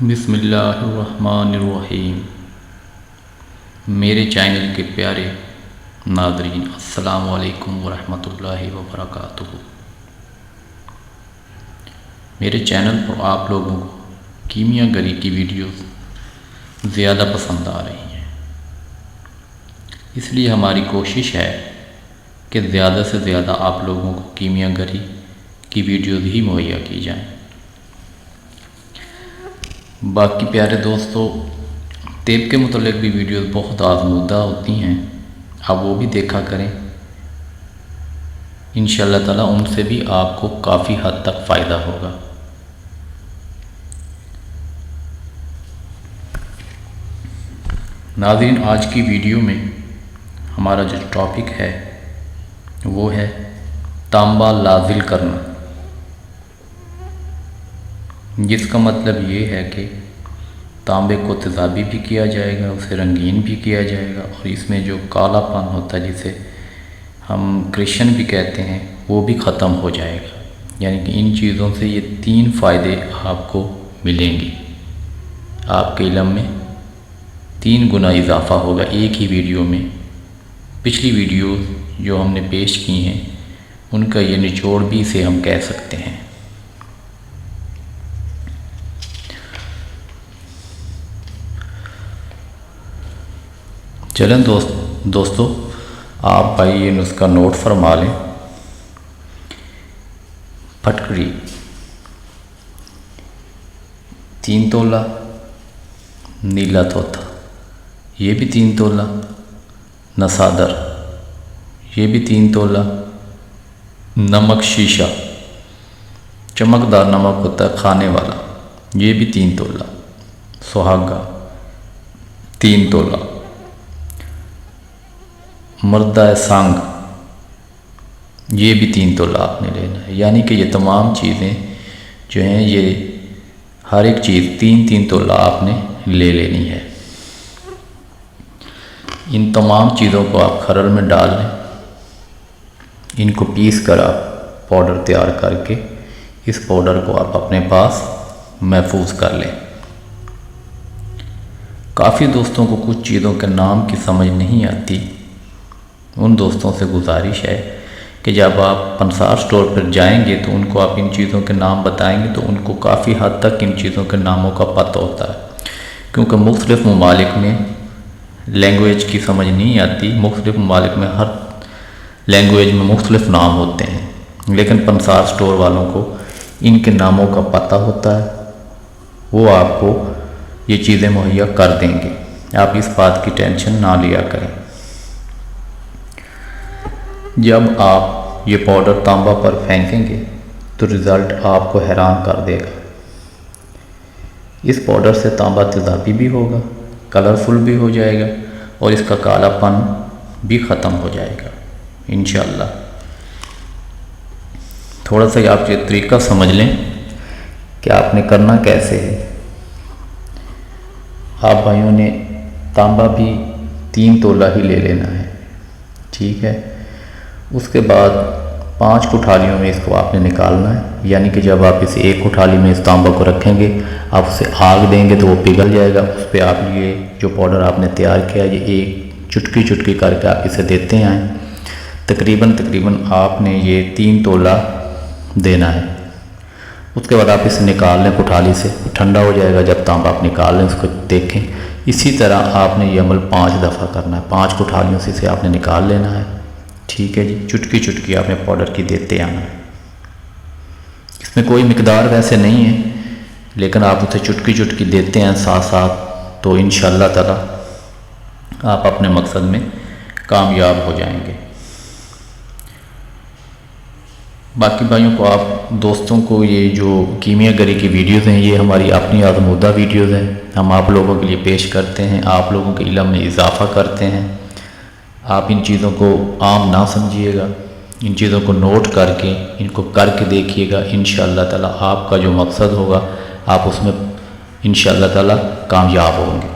बिस्मिल्लाहिर्रहमानिर्रहीम। मेरे चैनल के प्यारे नाज़रीन, अस्सलाम वालेकुम वरहमतुल्लाहि वबरकातुहू। मेरे चैनल पर आप लोगों को कीमिया गरी की वीडियोस ज़्यादा पसंद आ रही हैं, इसलिए हमारी कोशिश है कि ज़्यादा से ज़्यादा आप लोगों को कीमिया गरी की वीडियोस ही मुहैया की जाएँ। बाकी प्यारे दोस्तों, तेब के मुतल्लिक़ भी वीडियोस बहुत आज़मूदा होती हैं, आप वो भी देखा करें। इंशाअल्लाह ताला उनसे भी आपको काफ़ी हद तक फ़ायदा होगा। नाज़रीन, आज की वीडियो में हमारा जो टॉपिक है वो है तांबा लाज़िल करना, जिसका मतलब ये है कि तांबे को तेज़ाबी भी किया जाएगा, उसे रंगीन भी किया जाएगा, और इसमें जो कालापन होता है जिसे हम क्रिश्चन भी कहते हैं वो भी ख़त्म हो जाएगा। यानी कि इन चीज़ों से ये 3 फ़ायदे आपको मिलेंगे। आपके इल्म में 3 गुना इजाफ़ा होगा एक ही वीडियो में। पिछली वीडियो जो हमने पेश की हैं उनका ये निचोड़ भी इसे हम कह सकते हैं। चलें दोस्तों, आप भाई ये नुस्खा नोट फरमा लें। फटकड़ी 3 तोला, नीला तोता ये भी 3 तोला, नसादर ये भी 3 तोला, नमक शीशा चमकदार नमक होता है खाने वाला ये भी 3 तोला, सुहागा 3 तोला, मर्दा सांग ये भी 3 तोला आपने लेना है। यानी कि ये तमाम चीज़ें जो हैं ये हर एक चीज़ 3-3 तोला आपने ले लेनी है। इन तमाम चीज़ों को आप खरल में डाल लें, इनको पीस कर आप पाउडर तैयार करके इस पाउडर को आप अपने पास महफूज कर लें। काफ़ी दोस्तों को कुछ चीज़ों के नाम की समझ नहीं आती, उन दोस्तों से गुजारिश है कि जब आप पंसार स्टोर पर जाएंगे तो उनको आप इन चीज़ों के नाम बताएंगे तो उनको काफ़ी हद तक इन चीज़ों के नामों का पता होता है, क्योंकि मुख्तलिफ़ ममालिक में लैंग्वेज की समझ नहीं आती। मुख्तलिफ़ ममालिक में हर लैंग्वेज में मुख्तलिफ़ नाम होते हैं, लेकिन पंसार स्टोर वालों को इनके नामों का पता होता है, वो आपको ये चीज़ें मुहैया कर देंगे। आप इस बात की टेंशन ना लिया करें। जब आप ये पाउडर तांबा पर फेंकेंगे तो रिज़ल्ट आपको हैरान कर देगा। इस पाउडर से तांबा तेज़ाबी भी होगा, कलरफुल भी हो जाएगा और इसका कालापन भी ख़त्म हो जाएगा इंशाअल्लाह। थोड़ा सा आप ये तरीका समझ लें कि आपने करना कैसे है। आप भाइयों ने तांबा भी 3 तोला ही ले लेना है, ठीक है। उसके बाद 5 कुठालियों में इसको आपने निकालना है। यानी कि जब आप इसे एक कुठाली में इस तांबा को रखेंगे, आप उसे आग देंगे तो वो पिघल जाएगा। उस पर आप ये जो पाउडर आपने तैयार किया ये एक चुटकी चुटकी करके आप इसे देते हैं। तकरीबन आपने ये 3 तोला देना है। उसके बाद आप इसे निकाल लें कुठाली से, ठंडा हो जाएगा। जब तांबा आप निकाल लें उसको देखें। इसी तरह आपने ये अमल 5 दफ़ा करना है। 5 कुठालियों से इसे आपने निकाल लेना है, ठीक है जी। चुटकी चुटकी आपने पाउडर की देते आना है। इसमें कोई मिकदार वैसे नहीं है, लेकिन आप उसे चुटकी चुटकी देते हैं साथ साथ, तो इंशाअल्लाह ताला आप अपने मकसद में कामयाब हो जाएंगे। बाकी भाइयों को, आप दोस्तों को ये जो कीमिया गरी की वीडियोज़ हैं ये हमारी अपनी आज़मूदा वीडियोज़ हैं, हम आप लोगों के लिए पेश करते हैं, आप लोगों के इल्म में इजाफ़ा करते हैं। आप इन चीज़ों को आम ना समझिएगा, इन चीज़ों को नोट करके इनको करके देखिएगा। इंशाअल्लाह ताला आपका जो मकसद होगा आप उसमें इंशाअल्लाह ताला कामयाब होंगे।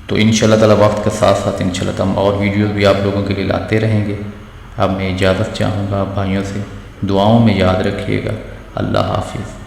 तो इंशाअल्लाह ताला वक्त के साथ साथ इंशाअल्लाह ताला हम और वीडियोस भी आप लोगों के लिए लाते रहेंगे। अब मैं इजाज़त चाहूँगा भाइयों से, दुआओं में याद रखिएगा। अल्लाह हाफिज़।